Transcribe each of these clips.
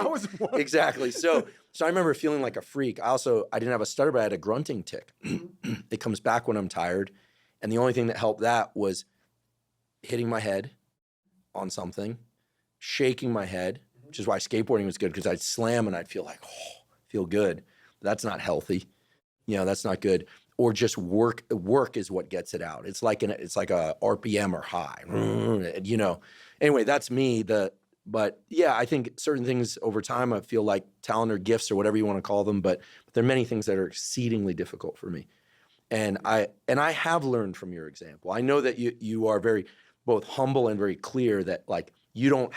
I was one. Exactly. So I remember feeling like a freak. I didn't have a stutter, but I had a grunting tic. It comes back when I'm tired. And the only thing that helped that was hitting my head on something, shaking my head, which is why skateboarding was good, because I'd slam and I'd feel like, oh, feel good. But that's not healthy. That's not good. Or just work is what gets it out. It's like a RPM or high, Anyway, that's me. But yeah, I think certain things over time, I feel like talent or gifts or whatever you want to call them, but there are many things that are exceedingly difficult for me. And I have learned from your example. I know that you are very both humble and very clear that like you're not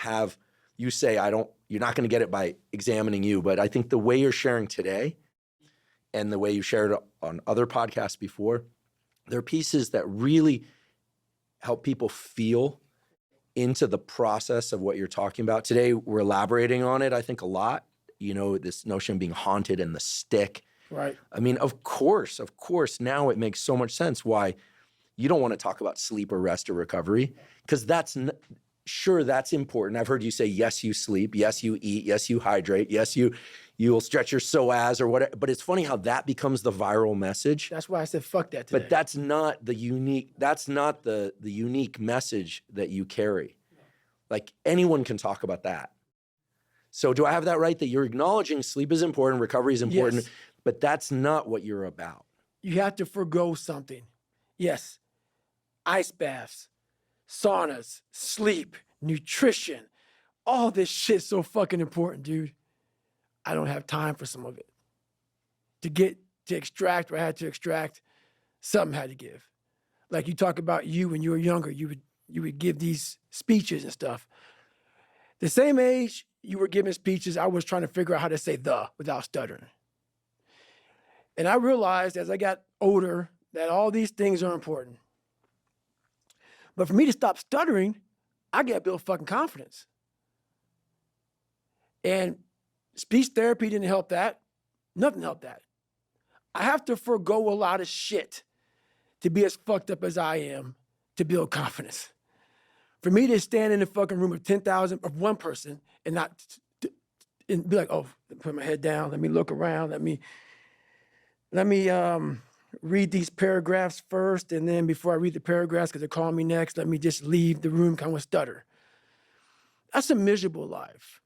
going to get it by examining you, but I think the way you're sharing today and the way you shared on other podcasts before, there are pieces that really help people feel into the process of what you're talking about. Today, we're elaborating on it, I think, a lot. This notion of being haunted and the stick. Right. I mean, of course, now it makes so much sense why you don't want to talk about sleep or rest or recovery, because that's important. I've heard you say, yes, you sleep, yes, you eat, yes, you hydrate, yes, you'll stretch your psoas or whatever. But it's funny how that becomes the viral message. That's why I said, fuck that today. But that's not the unique message that you carry. Like anyone can talk about that. So do I have that right? That you're acknowledging sleep is important, recovery is important, yes, but that's not what you're about. You have to forgo something. Yes. Ice baths, saunas, sleep, nutrition, all this shit's so fucking important, dude. I don't have time for some of it. To extract what I had to extract, something had to give. Like you talk about you when you were younger, you would give these speeches and stuff. The same age you were giving speeches, I was trying to figure out how to say the without stuttering. And I realized as I got older that all these things are important. But for me to stop stuttering, I got to build fucking confidence. And speech therapy didn't help that. Nothing helped that. I have to forego a lot of shit to be as fucked up as I am to build confidence. For me to stand in the fucking room of 10,000 of one person and not and be like, oh, put my head down, let me look around, let me read these paragraphs first, and then before I read the paragraphs, because they're calling me next, let me just leave the room kind of stutter. That's a miserable life.